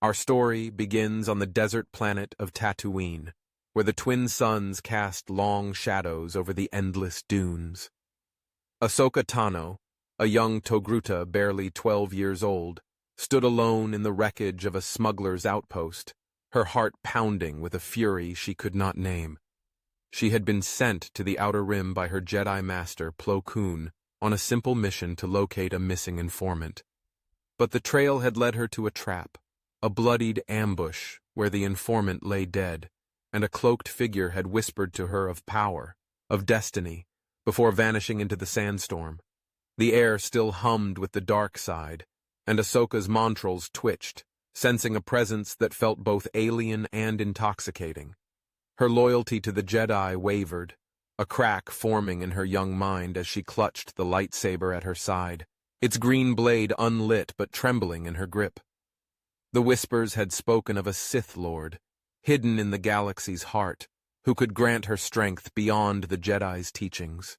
Our story begins on the desert planet of Tatooine, where the twin suns cast long shadows over the endless dunes. Ahsoka Tano, a young Togruta barely 12 years old, stood alone in the wreckage of a smuggler's outpost, her heart pounding with a fury she could not name. She had been sent to the Outer Rim by her Jedi master, Plo Koon, on a simple mission to locate a missing informant. But the trail had led her to a trap, a bloodied ambush where the informant lay dead, and a cloaked figure had whispered to her of power, of destiny, before vanishing into the sandstorm. The air still hummed with the dark side, and Ahsoka's montrals twitched, sensing a presence that felt both alien and intoxicating. Her loyalty to the Jedi wavered, a crack forming in her young mind as she clutched the lightsaber at her side, its green blade unlit but trembling in her grip. The whispers had spoken of a Sith Lord, hidden in the galaxy's heart, who could grant her strength beyond the Jedi's teachings.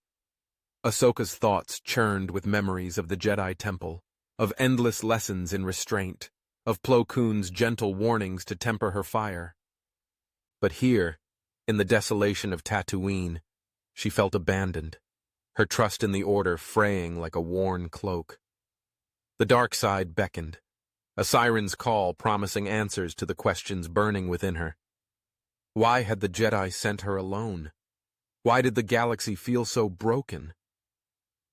Ahsoka's thoughts churned with memories of the Jedi Temple, of endless lessons in restraint, of Plo Koon's gentle warnings to temper her fire. But here, in the desolation of Tatooine, she felt abandoned, her trust in the Order fraying like a worn cloak. The dark side beckoned, a siren's call promising answers to the questions burning within her. Why had the Jedi sent her alone? Why did the galaxy feel so broken?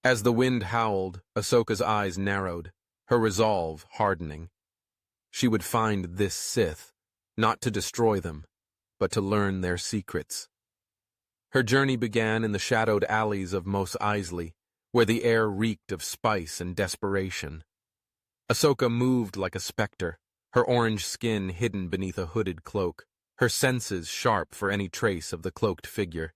As the wind howled, Ahsoka's eyes narrowed, her resolve hardening. She would find this Sith, not to destroy them, but to learn their secrets. Her journey began in the shadowed alleys of Mos Eisley, where the air reeked of spice and desperation. Ahsoka moved like a specter, her orange skin hidden beneath a hooded cloak, her senses sharp for any trace of the cloaked figure.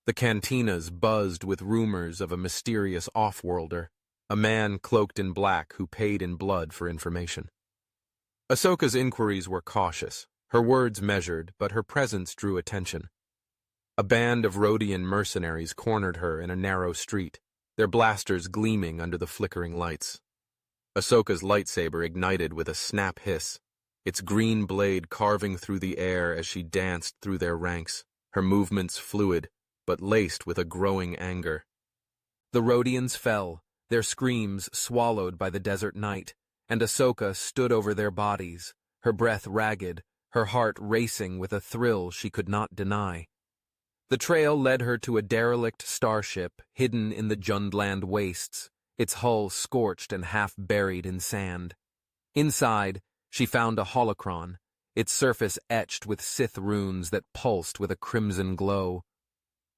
The cantinas buzzed with rumors of a mysterious off-worlder, a man cloaked in black who paid in blood for information. Ahsoka's inquiries were cautious, her words measured, but her presence drew attention. A band of Rhodian mercenaries cornered her in a narrow street, their blasters gleaming under the flickering lights. Ahsoka's lightsaber ignited with a snap hiss, its green blade carving through the air as she danced through their ranks, her movements fluid, but laced with a growing anger. The Rhodians fell, their screams swallowed by the desert night, and Ahsoka stood over their bodies, her breath ragged, her heart racing with a thrill she could not deny. The trail led her to a derelict starship hidden in the Jundland wastes, its hull scorched and half buried in sand. Inside, she found a holocron, its surface etched with Sith runes that pulsed with a crimson glow.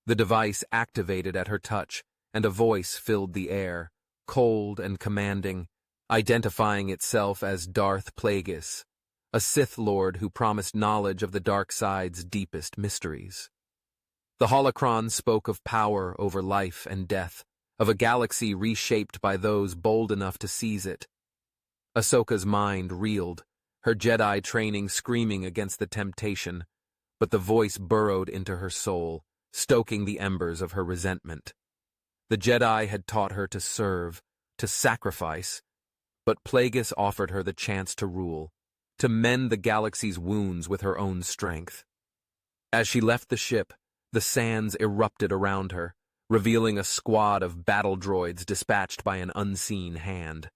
The device activated at her touch, and a voice filled the air, cold and commanding, identifying itself as Darth Plagueis, a Sith Lord who promised knowledge of the dark side's deepest mysteries. The holocron spoke of power over life and death, of a galaxy reshaped by those bold enough to seize it. Ahsoka's mind reeled, her Jedi training screaming against the temptation, but the voice burrowed into her soul, stoking the embers of her resentment. The Jedi had taught her to serve, to sacrifice, but Plagueis offered her the chance to rule, to mend the galaxy's wounds with her own strength. As she left the ship, the sands erupted around her, revealing a squad of battle droids dispatched by an unseen hand.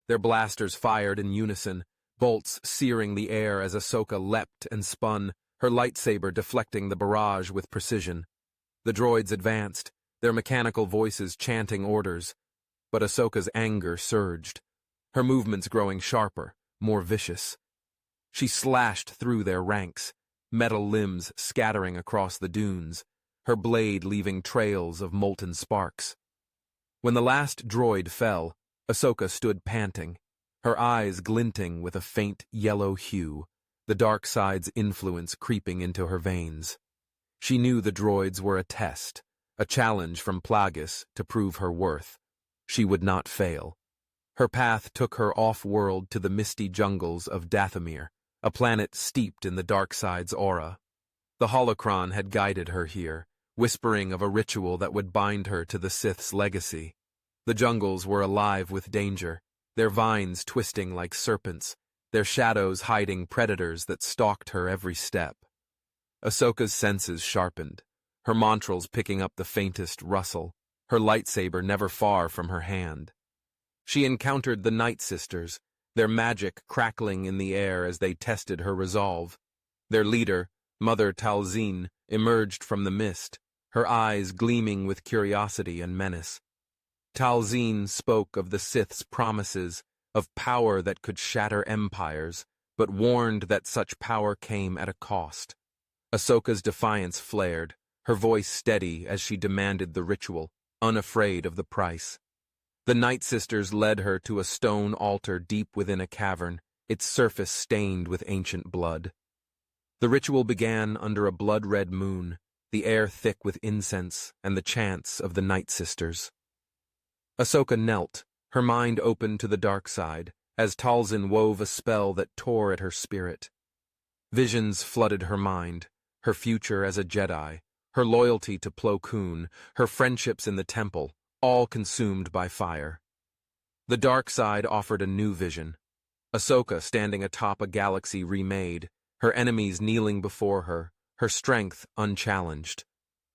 Their blasters fired in unison, bolts searing the air as Ahsoka leapt and spun, her lightsaber deflecting the barrage with precision. The droids advanced, their mechanical voices chanting orders, but Ahsoka's anger surged, her movements growing sharper, more vicious. She slashed through their ranks, metal limbs scattering across the dunes, her blade leaving trails of molten sparks. When the last droid fell, Ahsoka stood panting, her eyes glinting with a faint yellow hue, the dark side's influence creeping into her veins. She knew the droids were a test, a challenge from Plagueis to prove her worth. She would not fail. Her path took her off-world to the misty jungles of Dathomir, a planet steeped in the dark side's aura. The holocron had guided her here, whispering of a ritual that would bind her to the Sith's legacy. The jungles were alive with danger, their vines twisting like serpents, their shadows hiding predators that stalked her every step. Ahsoka's senses sharpened, her montrals picking up the faintest rustle, her lightsaber never far from her hand. She encountered the Night Sisters, their magic crackling in the air as they tested her resolve. Their leader, Mother Talzin, emerged from the mist, her eyes gleaming with curiosity and menace. Talzin spoke of the Sith's promises, of power that could shatter empires, but warned that such power came at a cost. Ahsoka's defiance flared, her voice steady as she demanded the ritual, unafraid of the price. The Night Sisters led her to a stone altar deep within a cavern, its surface stained with ancient blood. The ritual began under a blood-red moon, the air thick with incense and the chants of the Night Sisters. Ahsoka knelt, her mind open to the dark side, as Talzin wove a spell that tore at her spirit. Visions flooded her mind, her future as a Jedi, her loyalty to Plo Koon, her friendships in the temple, all consumed by fire. The dark side offered a new vision. Ahsoka standing atop a galaxy remade, her enemies kneeling before her, her strength unchallenged.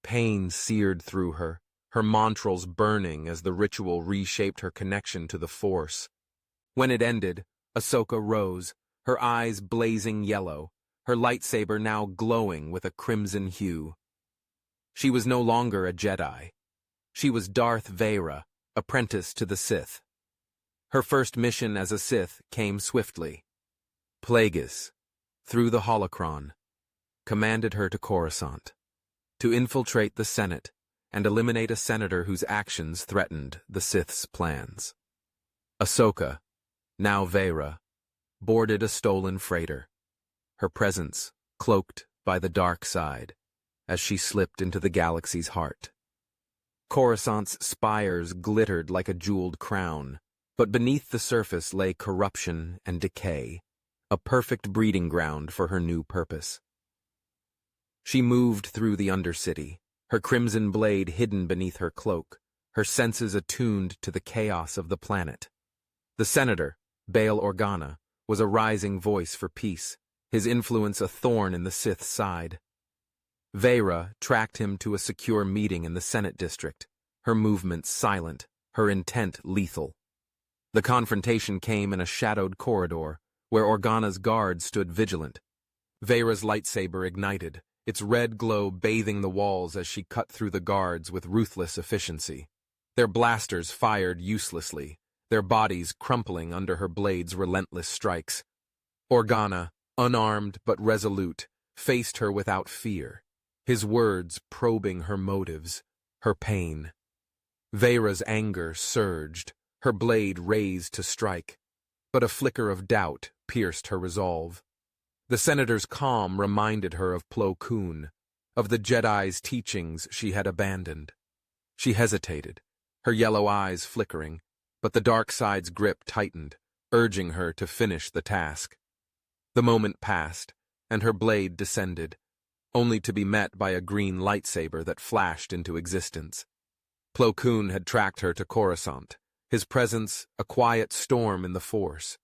Pain seared through her, her montrals burning as the ritual reshaped her connection to the Force. When it ended, Ahsoka rose, her eyes blazing yellow, her lightsaber now glowing with a crimson hue. She was no longer a Jedi. She was Darth Vader, apprentice to the Sith. Her first mission as a Sith came swiftly. Plagueis, through the holocron, commanded her to Coruscant, to infiltrate the Senate and eliminate a senator whose actions threatened the Sith's plans. Ahsoka, now Vader, boarded a stolen freighter, her presence cloaked by the dark side as she slipped into the galaxy's heart. Coruscant's spires glittered like a jeweled crown, but beneath the surface lay corruption and decay, a perfect breeding ground for her new purpose. She moved through the Undercity, her crimson blade hidden beneath her cloak, her senses attuned to the chaos of the planet. The senator, Bail Organa, was a rising voice for peace, his influence a thorn in the Sith's side. Vader tracked him to a secure meeting in the Senate district, her movements silent, her intent lethal. The confrontation came in a shadowed corridor, where Organa's guards stood vigilant. Vader's lightsaber ignited, its red glow bathing the walls as she cut through the guards with ruthless efficiency. Their blasters fired uselessly, their bodies crumpling under her blade's relentless strikes. Organa, unarmed but resolute, faced her without fear, his words probing her motives, her pain. Vader's anger surged, her blade raised to strike, but a flicker of doubt pierced her resolve. The senator's calm reminded her of Plo Koon, of the Jedi's teachings she had abandoned. She hesitated, her yellow eyes flickering, but the dark side's grip tightened, urging her to finish the task. The moment passed, and her blade descended, only to be met by a green lightsaber that flashed into existence. Plo Koon had tracked her to Coruscant, his presence a quiet storm in the Force.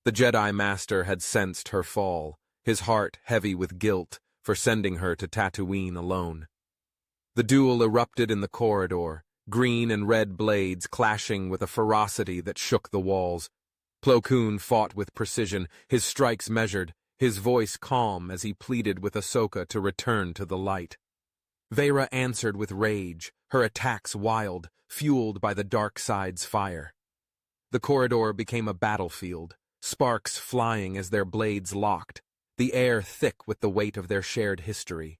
The Jedi Master had sensed her fall, his heart heavy with guilt for sending her to Tatooine alone. The duel erupted in the corridor, green and red blades clashing with a ferocity that shook the walls. Plo Koon fought with precision, his strikes measured, his voice calm as he pleaded with Ahsoka to return to the light. Vader answered with rage, her attacks wild, fueled by the dark side's fire. The corridor became a battlefield, sparks flying as their blades locked, the air thick with the weight of their shared history.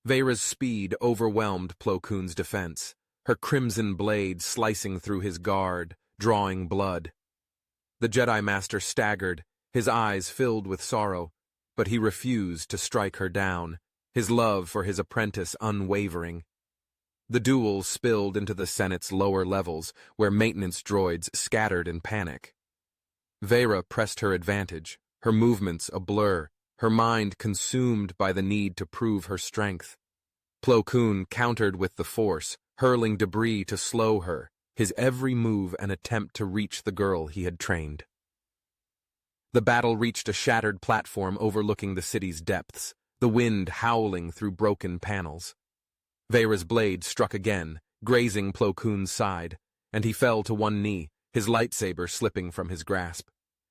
Vader's speed overwhelmed Plo Koon's defense, her crimson blade slicing through his guard, drawing blood. The Jedi Master staggered, his eyes filled with sorrow, but he refused to strike her down, his love for his apprentice unwavering. The duel spilled into the Senate's lower levels, where maintenance droids scattered in panic. Vader pressed her advantage, her movements a blur, her mind consumed by the need to prove her strength. Plo Koon countered with the Force, hurling debris to slow her, his every move an attempt to reach the girl he had trained. The battle reached a shattered platform overlooking the city's depths, the wind howling through broken panels. Veyra's blade struck again, grazing Plo Koon's side, and he fell to one knee, his lightsaber slipping from his grasp.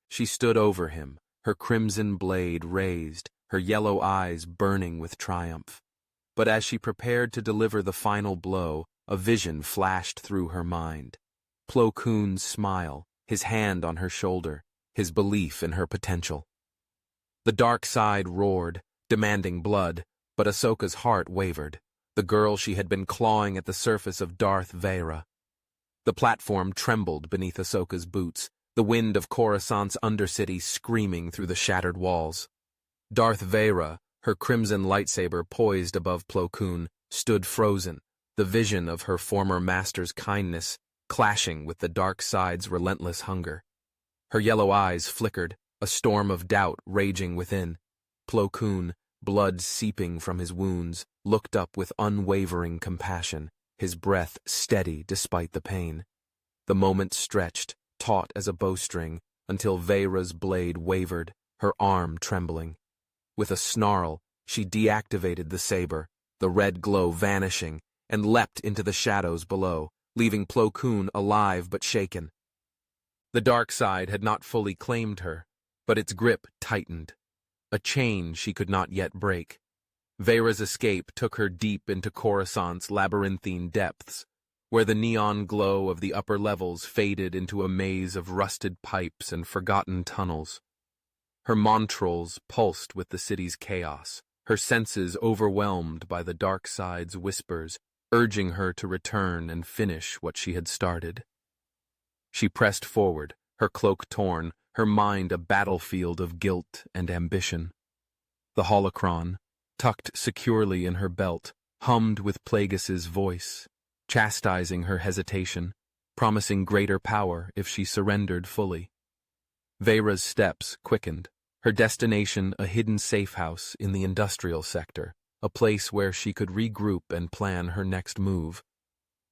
She stood over him, her crimson blade raised, her yellow eyes burning with triumph. But as she prepared to deliver the final blow, a vision flashed through her mind. Plo Koon's smile, his hand on her shoulder, his belief in her potential. The dark side roared, demanding blood, but Ahsoka's heart wavered, the girl she had been clawing at the surface of Darth Veyra. The platform trembled beneath Ahsoka's boots, the wind of Coruscant's undercity screaming through the shattered walls. Darth Veyra, her crimson lightsaber poised above Plo Koon, stood frozen, the vision of her former master's kindness clashing with the dark side's relentless hunger. Her yellow eyes flickered, a storm of doubt raging within. Plo Koon, blood seeping from his wounds, looked up with unwavering compassion, his breath steady despite the pain. The moment stretched, taut as a bowstring, until Veyra's blade wavered, her arm trembling. With a snarl, she deactivated the saber, the red glow vanishing, and leapt into the shadows below, leaving Plo Koon alive but shaken. The dark side had not fully claimed her, but its grip tightened, a chain she could not yet break. Veyra's escape took her deep into Coruscant's labyrinthine depths, where the neon glow of the upper levels faded into a maze of rusted pipes and forgotten tunnels. Her montrals pulsed with the city's chaos, her senses overwhelmed by the dark side's whispers, urging her to return and finish what she had started. She pressed forward, her cloak torn, her mind a battlefield of guilt and ambition. The holocron, tucked securely in her belt, hummed with Plagueis's voice, chastising her hesitation, promising greater power if she surrendered fully. Veyra's steps quickened, her destination a hidden safe house in the industrial sector, a place where she could regroup and plan her next move.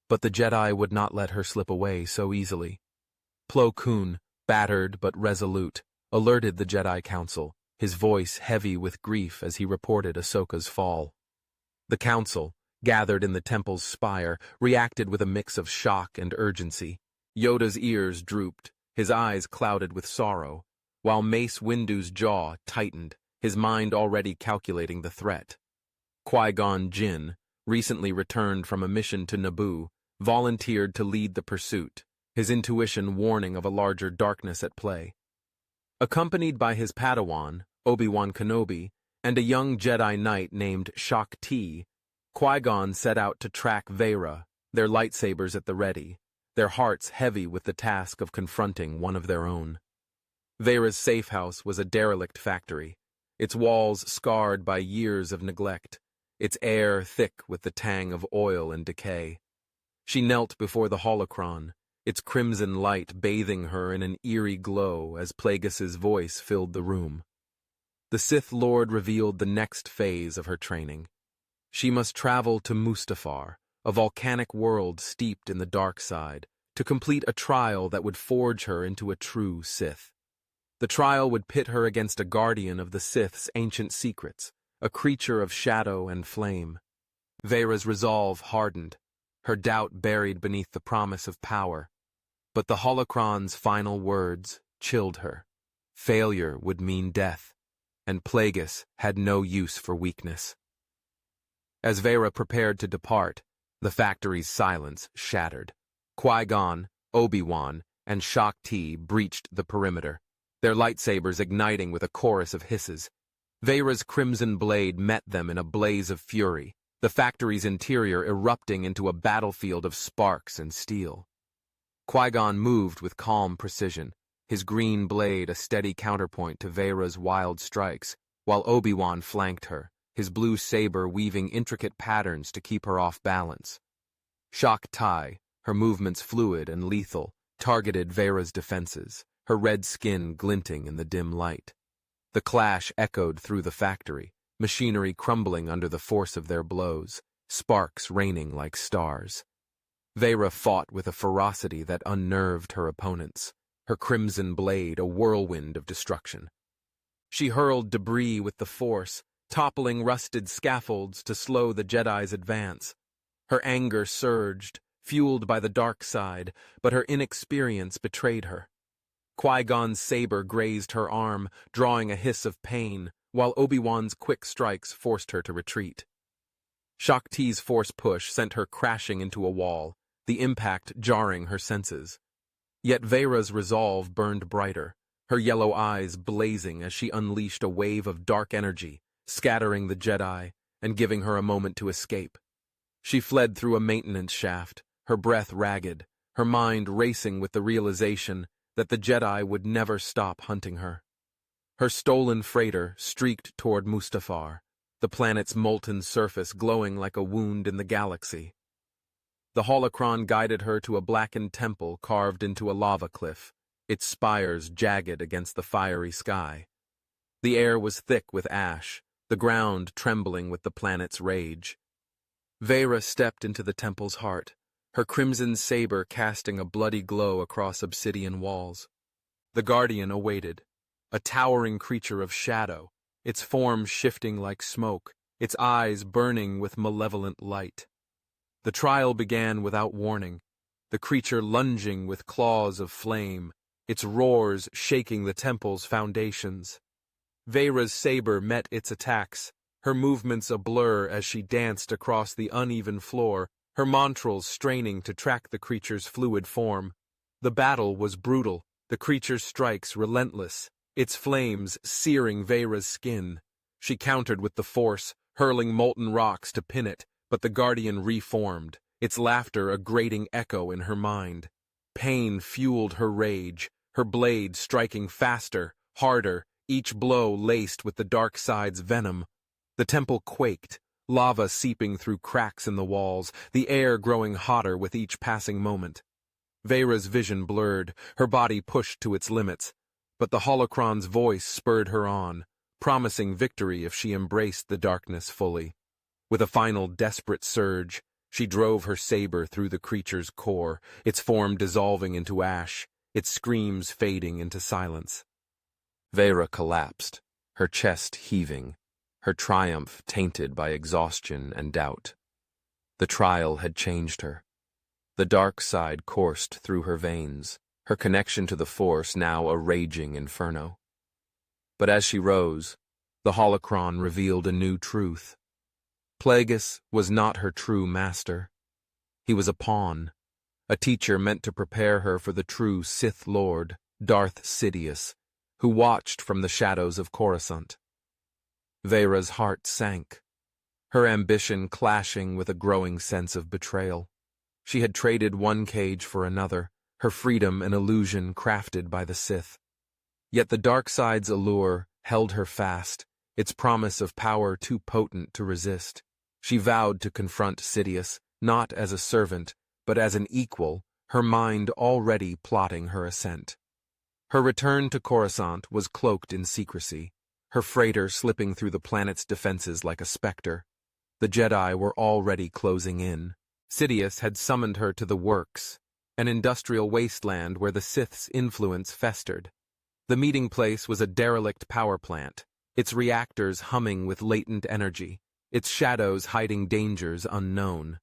But the Jedi would not let her slip away so easily. Plo Koon, battered but resolute, alerted the Jedi Council, his voice heavy with grief as he reported Ahsoka's fall. The Council, gathered in the temple's spire, reacted with a mix of shock and urgency. Yoda's ears drooped, his eyes clouded with sorrow, while Mace Windu's jaw tightened, his mind already calculating the threat. Qui-Gon Jinn, recently returned from a mission to Naboo, volunteered to lead the pursuit, his intuition warning of a larger darkness at play. Accompanied by his Padawan, Obi-Wan Kenobi, and a young Jedi Knight named Shaak Ti, Qui-Gon set out to track Veyra, their lightsabers at the ready, their hearts heavy with the task of confronting one of their own. Veyra's safe house was a derelict factory, its walls scarred by years of neglect, its air thick with the tang of oil and decay. She knelt before the holocron, its crimson light bathing her in an eerie glow as Plagueis's voice filled the room. The Sith Lord revealed the next phase of her training. She must travel to Mustafar, a volcanic world steeped in the dark side, to complete a trial that would forge her into a true Sith. The trial would pit her against a guardian of the Sith's ancient secrets, a creature of shadow and flame. Veyra's resolve hardened, her doubt buried beneath the promise of power. But the holocron's final words chilled her. Failure would mean death, and Plagueis had no use for weakness. As Veyra prepared to depart, the factory's silence shattered. Qui-Gon, Obi-Wan, and Shaak Ti breached the perimeter, their lightsabers igniting with a chorus of hisses. Veyra's crimson blade met them in a blaze of fury, the factory's interior erupting into a battlefield of sparks and steel. Qui-Gon moved with calm precision, his green blade a steady counterpoint to Veyra's wild strikes, while Obi-Wan flanked her, his blue saber weaving intricate patterns to keep her off balance. Shaak Ti, her movements fluid and lethal, targeted Veyra's defenses, her red skin glinting in the dim light. The clash echoed through the factory, machinery crumbling under the force of their blows, sparks raining like stars. Veyra fought with a ferocity that unnerved her opponents, her crimson blade a whirlwind of destruction. She hurled debris with the Force, toppling rusted scaffolds to slow the Jedi's advance. Her anger surged, fueled by the dark side, but her inexperience betrayed her. Qui-Gon's saber grazed her arm, drawing a hiss of pain, while Obi-Wan's quick strikes forced her to retreat. Shakti's force push sent her crashing into a wall, the impact jarring her senses. Yet Veyra's resolve burned brighter, her yellow eyes blazing as she unleashed a wave of dark energy, scattering the Jedi and giving her a moment to escape. She fled through a maintenance shaft, her breath ragged, her mind racing with the realization that the Jedi would never stop hunting her. Her stolen freighter streaked toward Mustafar, the planet's molten surface glowing like a wound in the galaxy. The holocron guided her to a blackened temple carved into a lava cliff, its spires jagged against the fiery sky. The air was thick with ash, the ground trembling with the planet's rage. Veyra stepped into the temple's heart, her crimson saber casting a bloody glow across obsidian walls. The Guardian awaited, a towering creature of shadow, its form shifting like smoke, its eyes burning with malevolent light. The trial began without warning, the creature lunging with claws of flame, its roars shaking the temple's foundations. Veyra's saber met its attacks, her movements a blur as she danced across the uneven floor, her montrals straining to track the creature's fluid form. The battle was brutal, the creature's strikes relentless, its flames searing Veyra's skin. She countered with the Force, hurling molten rocks to pin it, but the Guardian reformed, its laughter a grating echo in her mind. Pain fueled her rage, her blade striking faster, harder, each blow laced with the dark side's venom. The temple quaked, lava seeping through cracks in the walls, the air growing hotter with each passing moment. Veyra's vision blurred, her body pushed to its limits, but the holocron's voice spurred her on, promising victory if she embraced the darkness fully. With a final desperate surge, she drove her saber through the creature's core, its form dissolving into ash, its screams fading into silence. Veyra collapsed, her chest heaving, her triumph tainted by exhaustion and doubt. The trial had changed her. The dark side coursed through her veins, her connection to the Force now a raging inferno. But as she rose, the holocron revealed a new truth. Plagueis was not her true master. He was a pawn, a teacher meant to prepare her for the true Sith Lord, Darth Sidious, who watched from the shadows of Coruscant. Veyra's heart sank, her ambition clashing with a growing sense of betrayal. She had traded one cage for another, her freedom an illusion crafted by the Sith. Yet the dark side's allure held her fast, its promise of power too potent to resist. She vowed to confront Sidious, not as a servant, but as an equal, her mind already plotting her ascent. Her return to Coruscant was cloaked in secrecy, her freighter slipping through the planet's defenses like a specter. The Jedi were already closing in. Sidious had summoned her to the Works, an industrial wasteland where the Sith's influence festered. The meeting place was a derelict power plant, its reactors humming with latent energy, its shadows hiding dangers unknown.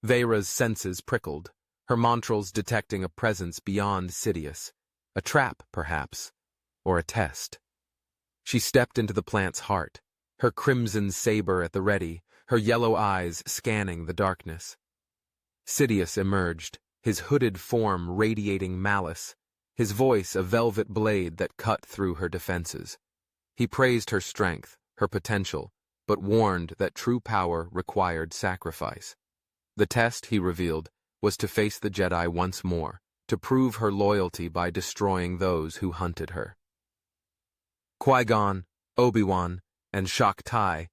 Veyra's senses prickled, her montrals detecting a presence beyond Sidious, a trap, perhaps, or a test. She stepped into the plant's heart, her crimson saber at the ready, her yellow eyes scanning the darkness. Sidious emerged, his hooded form radiating malice, his voice a velvet blade that cut through her defenses. He praised her strength, her potential, but warned that true power required sacrifice. The test, he revealed, was to face the Jedi once more, to prove her loyalty by destroying those who hunted her. Qui-Gon, Obi-Wan, and Shakti,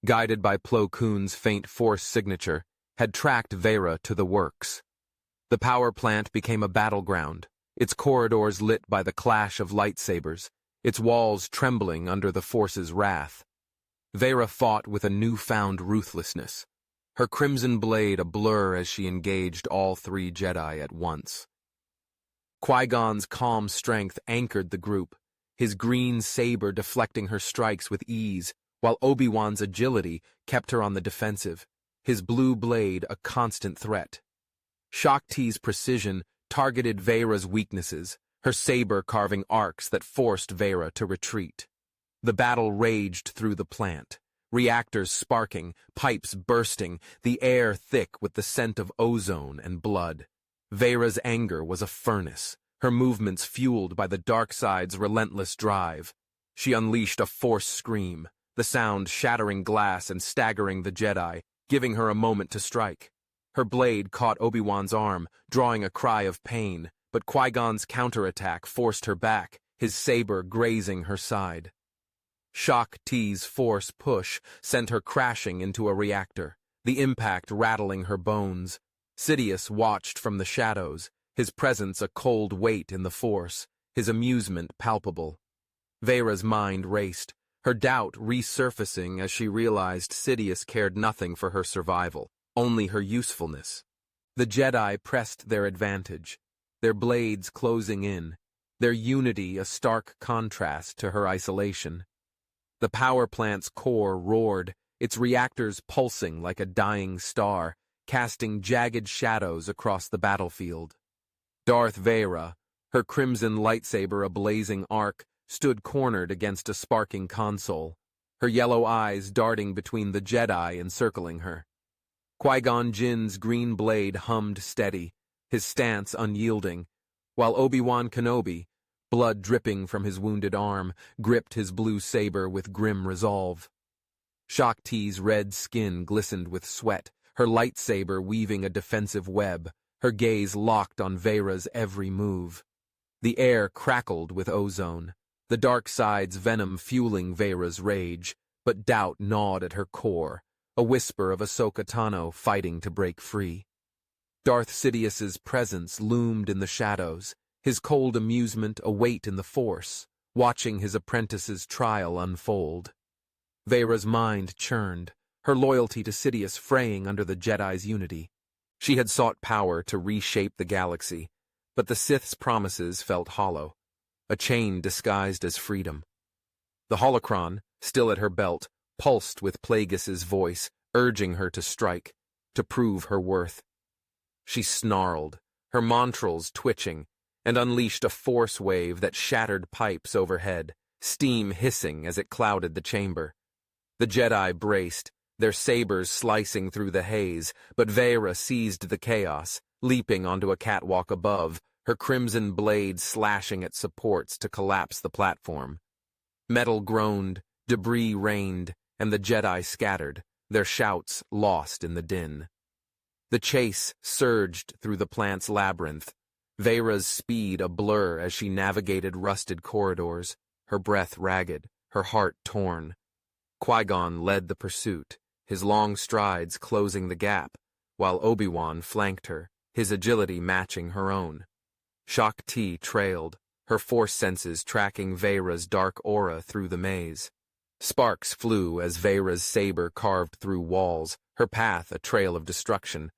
guided by Plo Koon's faint Force signature, had tracked Veyra to the Works. The power plant became a battleground, its corridors lit by the clash of lightsabers, its walls trembling under the Force's wrath. Veyra fought with a newfound ruthlessness, her crimson blade a blur as she engaged all three Jedi at once. Qui-Gon's calm strength anchored the group, his green saber deflecting her strikes with ease, while Obi-Wan's agility kept her on the defensive, his blue blade a constant threat. Shaak Ti's precision targeted Veyra's weaknesses, her saber carving arcs that forced Veyra to retreat. The battle raged through the plant, reactors sparking, pipes bursting, the air thick with the scent of ozone and blood. Veyra's anger was a furnace, her movements fueled by the dark side's relentless drive. She unleashed a forced scream, the sound shattering glass and staggering the Jedi, giving her a moment to strike. Her blade caught Obi-Wan's arm, drawing a cry of pain, but Qui-Gon's counterattack forced her back, his saber grazing her side. Shaak Ti's force push sent her crashing into a reactor, the impact rattling her bones. Sidious watched from the shadows, his presence a cold weight in the Force, his amusement palpable. Veyra's mind raced, her doubt resurfacing as she realized Sidious cared nothing for her survival, only her usefulness. The Jedi pressed their advantage, their blades closing in, their unity a stark contrast to her isolation. The power plant's core roared, its reactors pulsing like a dying star, casting jagged shadows across the battlefield. Darth Veyra, her crimson lightsaber a blazing arc, stood cornered against a sparking console, her yellow eyes darting between the Jedi encircling her. Qui-Gon Jinn's green blade hummed steady, his stance unyielding, while Obi-Wan Kenobi, blood dripping from his wounded arm, gripped his blue saber with grim resolve. Shaak Ti's red skin glistened with sweat, her lightsaber weaving a defensive web, her gaze locked on Veyra's every move. The air crackled with ozone, the dark side's venom fueling Veyra's rage, but doubt gnawed at her core, a whisper of Ahsoka Tano fighting to break free. Darth Sidious's presence loomed in the shadows, his cold amusement a weight in the Force, watching his apprentice's trial unfold. Veyra's mind churned, her loyalty to Sidious fraying under the Jedi's unity. She had sought power to reshape the galaxy, but the Sith's promises felt hollow, a chain disguised as freedom. The holocron, still at her belt, pulsed with Plagueis's voice, urging her to strike, to prove her worth. She snarled, her montrals twitching, and unleashed a force wave that shattered pipes overhead, steam hissing as it clouded the chamber. The Jedi braced, their sabers slicing through the haze, but Veyra seized the chaos, leaping onto a catwalk above, her crimson blade slashing at supports to collapse the platform. Metal groaned, debris rained, and the Jedi scattered, their shouts lost in the din. The chase surged through the plant's labyrinth, Veyra's speed a blur as she navigated rusted corridors, her breath ragged, her heart torn. Qui-Gon led the pursuit, his long strides closing the gap, while Obi-Wan flanked her, his agility matching her own. Shaak Ti trailed, her force senses tracking Veyra's dark aura through the maze. Sparks flew as Veyra's saber carved through walls, her path a trail of destruction,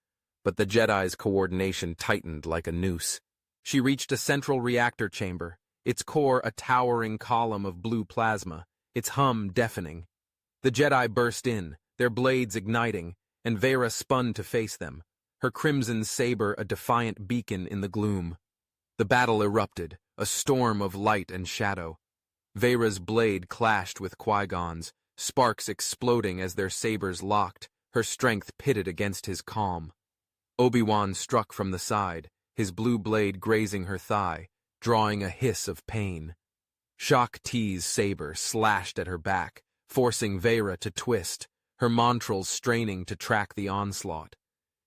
but the Jedi's coordination tightened like a noose. She reached a central reactor chamber, its core a towering column of blue plasma, its hum deafening. The Jedi burst in, their blades igniting, and Veyra spun to face them, her crimson saber a defiant beacon in the gloom. The battle erupted, a storm of light and shadow. Veyra's blade clashed with Qui-Gon's, sparks exploding as their sabers locked, her strength pitted against his calm. Obi-Wan struck from the side, his blue blade grazing her thigh, drawing a hiss of pain. Shaak Ti's saber slashed at her back, forcing Veyra to twist, her montrals straining to track the onslaught.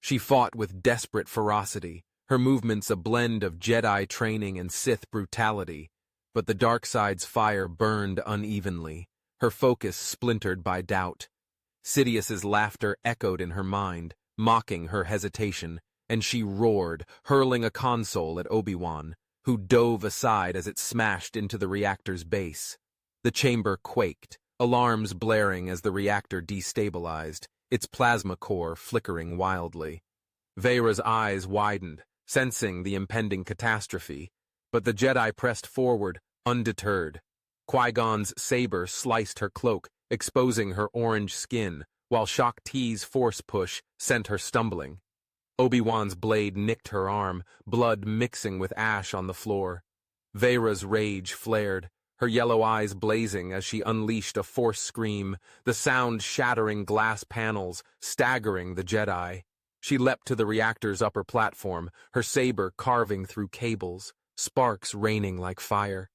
She fought with desperate ferocity, her movements a blend of Jedi training and Sith brutality, but the dark side's fire burned unevenly, her focus splintered by doubt. Sidious's laughter echoed in her mind, mocking her hesitation, and she roared, hurling a console at Obi-Wan, who dove aside as it smashed into the reactor's base. The chamber quaked, alarms blaring as the reactor destabilized, its plasma core flickering wildly. Veyra's eyes widened, sensing the impending catastrophe, But the Jedi pressed forward, undeterred. Qui-Gon's saber sliced her cloak, exposing her orange skin, while Shaak Ti's force push sent her stumbling. Obi-Wan's blade nicked her arm, blood mixing with ash on the floor. Veyra's rage flared, her yellow eyes blazing as she unleashed a force scream, the sound shattering glass panels, staggering the Jedi. She leapt to the reactor's upper platform, her saber carving through cables, sparks raining like fire.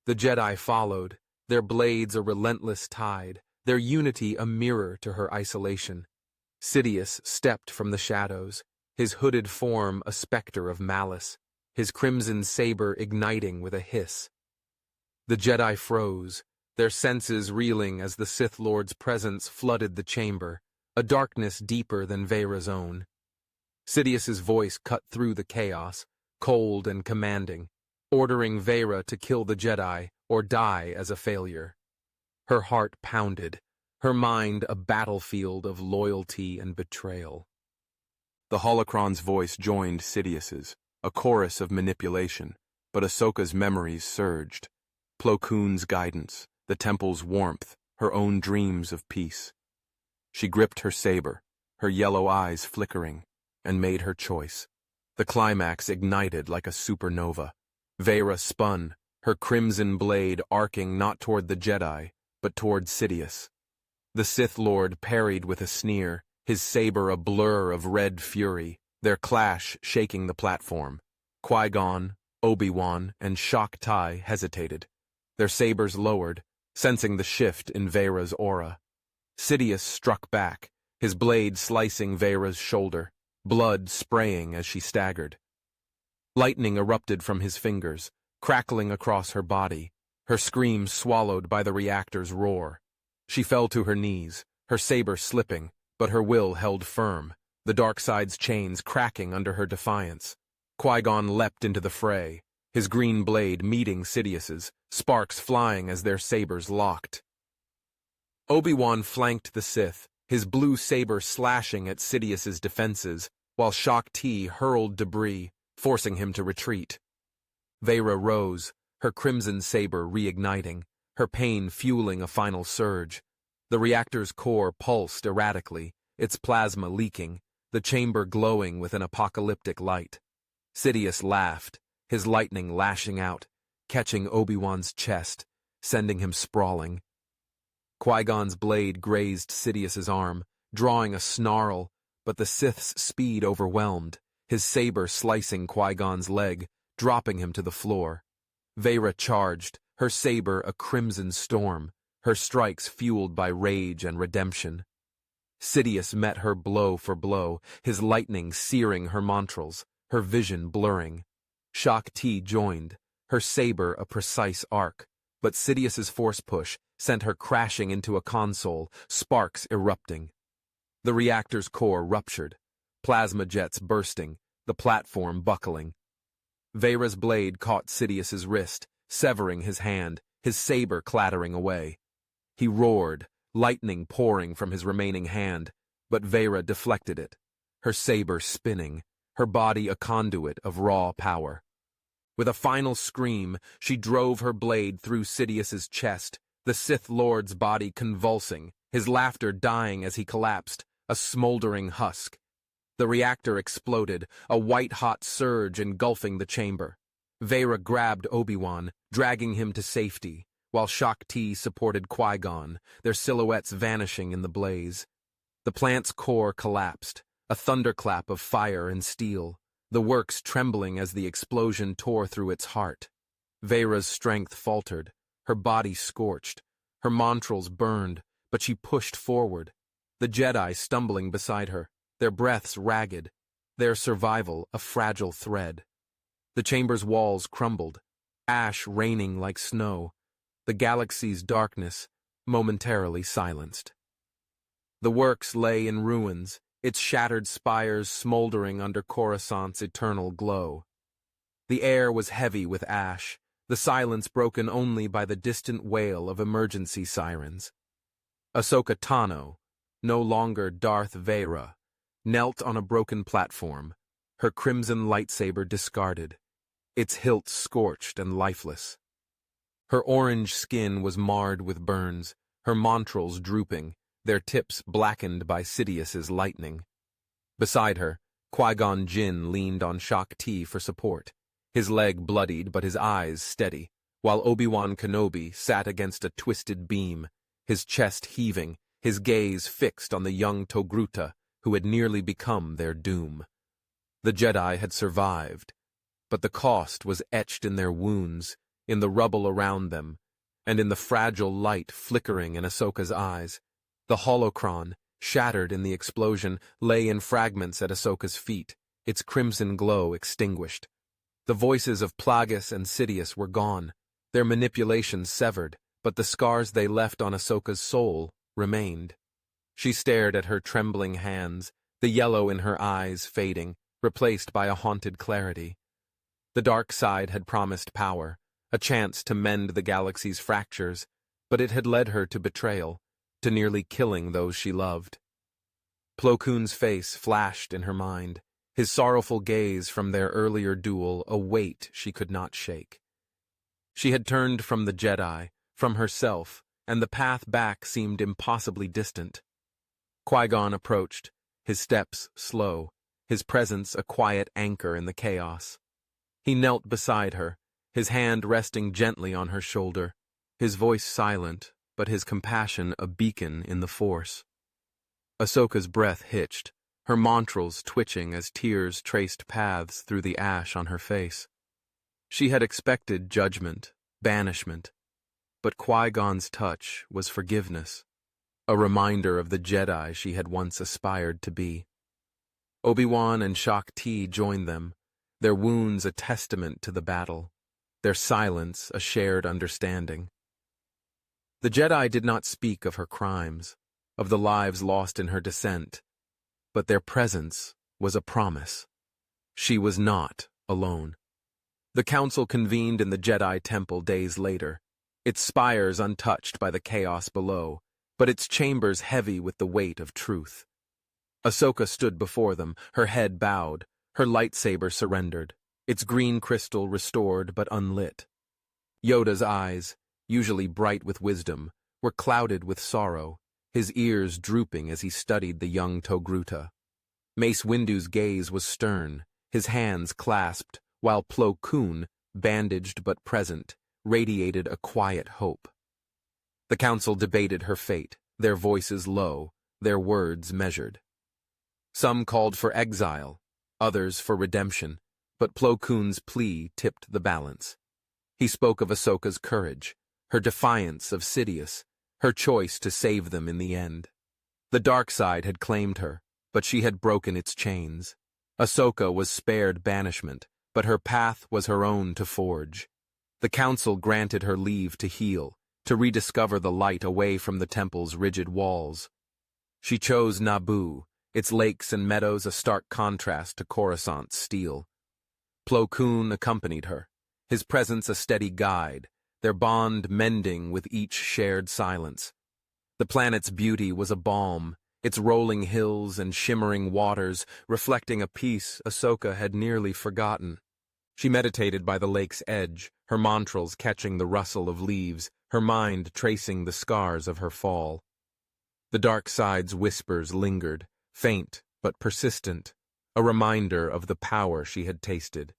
The Jedi followed, their blades a relentless tide, their unity a mirror to her isolation. Sidious stepped from the shadows, his hooded form a specter of malice, his crimson saber igniting with a hiss. The Jedi froze, their senses reeling as the Sith Lord's presence flooded the chamber, a darkness deeper than Veyra's own. Sidious's voice cut through the chaos, cold and commanding, ordering Veyra to kill the Jedi or die as a failure. Her heart pounded, her mind a battlefield of loyalty and betrayal. The holocron's voice joined Sidious's, a chorus of manipulation, but Ahsoka's memories surged. Plo Koon's guidance, the temple's warmth, her own dreams of peace. She gripped her saber, her yellow eyes flickering, and made her choice. The climax ignited like a supernova. Veyra spun, her crimson blade arcing not toward the Jedi, but toward Sidious. The Sith Lord parried with a sneer, his saber a blur of red fury, their clash shaking the platform. Qui-Gon, Obi-Wan, and Shaak Ti hesitated, their sabers lowered, sensing the shift in Veyra's aura. Sidious struck back, his blade slicing Veyra's shoulder, blood spraying as she staggered. Lightning erupted from his fingers, crackling across her body, her scream swallowed by the reactor's roar. She fell to her knees, her saber slipping, but her will held firm, the dark side's chains cracking under her defiance. Qui-Gon leapt into the fray, his green blade meeting Sidious's, sparks flying as their sabers locked. Obi-Wan flanked the Sith, his blue saber slashing at Sidious's defenses, while Shaak Ti hurled debris, forcing him to retreat. Veyra rose, her crimson saber reigniting, her pain fueling a final surge. The reactor's core pulsed erratically, its plasma leaking, the chamber glowing with an apocalyptic light. Sidious laughed, his lightning lashing out, catching Obi-Wan's chest, sending him sprawling. Qui-Gon's blade grazed Sidious's arm, drawing a snarl, but the Sith's speed overwhelmed, his saber slicing Qui-Gon's leg, dropping him to the floor. Veyra charged, her saber a crimson storm, her strikes fueled by rage and redemption. Sidious met her blow for blow, his lightning searing her montrals, her vision blurring. Shaak Ti joined, her saber a precise arc, but Sidious's force push sent her crashing into a console, sparks erupting. The reactor's core ruptured, plasma jets bursting, the platform buckling. Veyra's blade caught Sidious's wrist, severing his hand, his saber clattering away. He roared, lightning pouring from his remaining hand, but Veyra deflected it, her saber spinning, her body a conduit of raw power. With a final scream, she drove her blade through Sidious's chest, the Sith Lord's body convulsing, his laughter dying as he collapsed, a smoldering husk. The reactor exploded, a white-hot surge engulfing the chamber. Veyra grabbed Obi-Wan, dragging him to safety, while Shaak Ti supported Qui-Gon, their silhouettes vanishing in the blaze. The plant's core collapsed, a thunderclap of fire and steel, the works trembling as the explosion tore through its heart. Veyra's strength faltered, her body scorched, her montrals burned, but she pushed forward, the Jedi stumbling beside her, their breaths ragged, their survival a fragile thread. The chamber's walls crumbled, ash raining like snow, the galaxy's darkness momentarily silenced. The works lay in ruins, its shattered spires smoldering under Coruscant's eternal glow. The air was heavy with ash, the silence broken only by the distant wail of emergency sirens. Ahsoka Tano, no longer Darth Veyra, knelt on a broken platform, her crimson lightsaber discarded. its hilt scorched and lifeless. Her orange skin was marred with burns, her montrals drooping, their tips blackened by Sidious's lightning. Beside her, Qui-Gon Jinn leaned on Shaak-Ti for support, his leg bloodied but his eyes steady, while Obi-Wan Kenobi sat against a twisted beam, his chest heaving, his gaze fixed on the young Togruta who had nearly become their doom. The Jedi had survived, but the cost was etched in their wounds, in the rubble around them, and in the fragile light flickering in Ahsoka's eyes. The holocron, shattered in the explosion, lay in fragments at Ahsoka's feet, its crimson glow extinguished. The voices of Plagueis and Sidious were gone, their manipulations severed, but the scars they left on Ahsoka's soul remained. She stared at her trembling hands, the yellow in her eyes fading, replaced by a haunted clarity. The dark side had promised power, a chance to mend the galaxy's fractures, but it had led her to betrayal, to nearly killing those she loved. Plo Koon's face flashed in her mind, his sorrowful gaze from their earlier duel a weight she could not shake. She had turned from the Jedi, from herself, and the path back seemed impossibly distant. Qui-Gon approached, his steps slow, his presence a quiet anchor in the chaos. He knelt beside her, his hand resting gently on her shoulder, his voice silent, but his compassion a beacon in the Force. Ahsoka's breath hitched, her montrals twitching as tears traced paths through the ash on her face. She had expected judgment, banishment, but Qui-Gon's touch was forgiveness, a reminder of the Jedi she had once aspired to be. Obi-Wan and Shaak-Ti joined them, their wounds a testament to the battle, their silence a shared understanding. The Jedi did not speak of her crimes, of the lives lost in her descent, but their presence was a promise. She was not alone. The Council convened in the Jedi Temple days later, its spires untouched by the chaos below, but its chambers heavy with the weight of truth. Ahsoka stood before them, her head bowed, her lightsaber surrendered, its green crystal restored but unlit. Yoda's eyes, usually bright with wisdom, were clouded with sorrow, his ears drooping as he studied the young Togruta. Mace Windu's gaze was stern, his hands clasped, while Plo Koon, bandaged but present, radiated a quiet hope. The Council debated her fate, their voices low, their words measured. Some called for exile, others for redemption, but Plo Koon's plea tipped the balance. He spoke of Ahsoka's courage, her defiance of Sidious, her choice to save them in the end. The dark side had claimed her, but she had broken its chains. Ahsoka was spared banishment, but her path was her own to forge. The Council granted her leave to heal, to rediscover the light away from the temple's rigid walls. She chose Naboo, its lakes and meadows a stark contrast to Coruscant's steel. Plo Koon accompanied her, his presence a steady guide, their bond mending with each shared silence. The planet's beauty was a balm, its rolling hills and shimmering waters reflecting a peace Ahsoka had nearly forgotten. She meditated by the lake's edge, her montrals catching the rustle of leaves, her mind tracing the scars of her fall. The dark side's whispers lingered, faint but persistent, a reminder of the power she had tasted.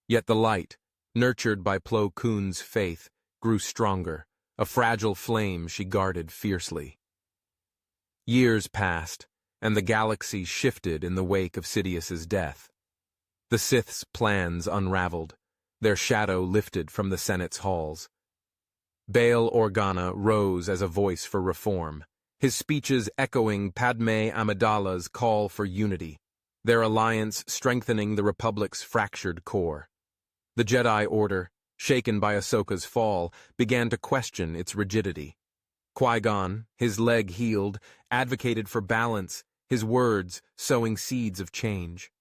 Yet the light, nurtured by Plo Koon's faith, grew stronger, a fragile flame she guarded fiercely. Years passed, and the galaxy shifted in the wake of Sidious's death. The Sith's plans unraveled, their shadow lifted from the Senate's halls. Bail Organa rose as a voice for reform, his speeches echoing Padme Amidala's call for unity, their alliance strengthening the Republic's fractured core. The Jedi Order, shaken by Ahsoka's fall, began to question its rigidity. Qui-Gon, his leg healed, advocated for balance, his words sowing seeds of change.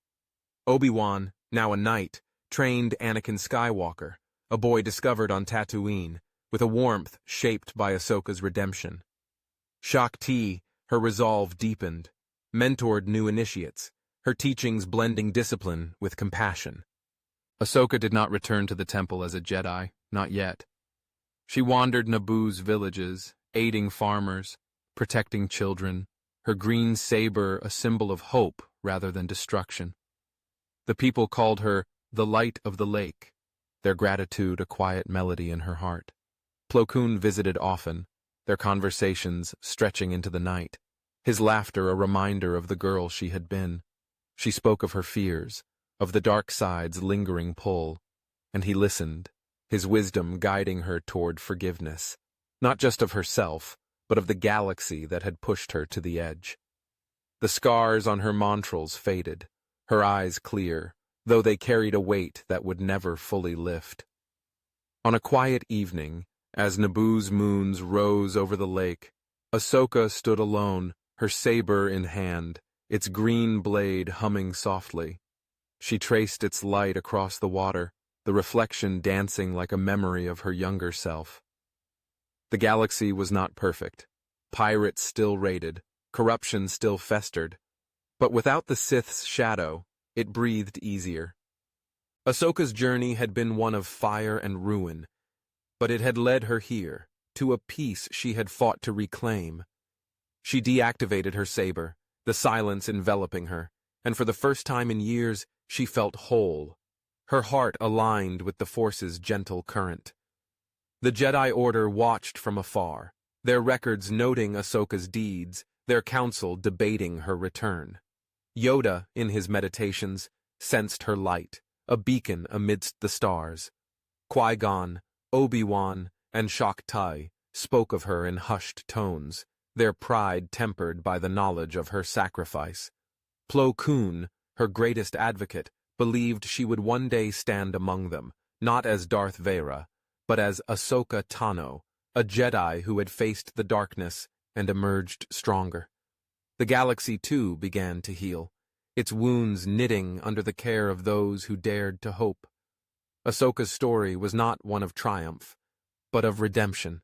Obi-Wan, now a knight, trained Anakin Skywalker, a boy discovered on Tatooine, with a warmth shaped by Ahsoka's redemption. Shaak-Ti, her resolve deepened, mentored new initiates, her teachings blending discipline with compassion. Ahsoka did not return to the temple as a Jedi, not yet. She wandered Naboo's villages, aiding farmers, protecting children, her green saber a symbol of hope rather than destruction. The people called her the Light of the Lake, their gratitude a quiet melody in her heart. Plo Koon visited often, their conversations stretching into the night, his laughter a reminder of the girl she had been. She spoke of her fears, of the dark side's lingering pull, and he listened, his wisdom guiding her toward forgiveness, not just of herself, but of the galaxy that had pushed her to the edge. The scars on her montrals faded, her eyes clear, though they carried a weight that would never fully lift. On a quiet evening, as Naboo's moons rose over the lake, Ahsoka stood alone, her saber in hand, its green blade humming softly. She traced its light across the water, the reflection dancing like a memory of her younger self. The galaxy was not perfect. Pirates still raided, corruption still festered, but without the Sith's shadow, it breathed easier. Ahsoka's journey had been one of fire and ruin, but it had led her here, to a peace she had fought to reclaim. She deactivated her saber, the silence enveloping her, and for the first time in years, she felt whole, her heart aligned with the Force's gentle current. The Jedi Order watched from afar, their records noting Ahsoka's deeds, their council debating her return. Yoda, in his meditations, sensed her light, a beacon amidst the stars. Qui-Gon, Obi-Wan, and Shak-Tai spoke of her in hushed tones, their pride tempered by the knowledge of her sacrifice. Plo Koon, her greatest advocate, believed she would one day stand among them, not as Darth Vader, but as Ahsoka Tano, a Jedi who had faced the darkness and emerged stronger. The galaxy, too, began to heal, its wounds knitting under the care of those who dared to hope. Ahsoka's story was not one of triumph, but of redemption,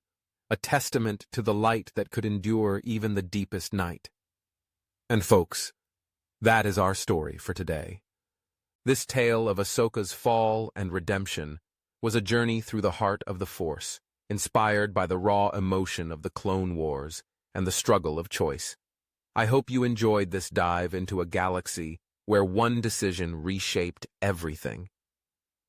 a testament to the light that could endure even the deepest night. And folks, that is our story for today. This tale of Ahsoka's fall and redemption was a journey through the heart of the Force, inspired by the raw emotion of the Clone Wars and the struggle of choice. I hope you enjoyed this dive into a galaxy where one decision reshaped everything.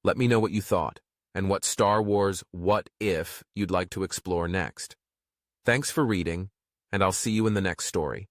Let me know what you thought, and what Star Wars what if you'd like to explore next. Thanks for reading, and I'll see you in the next story.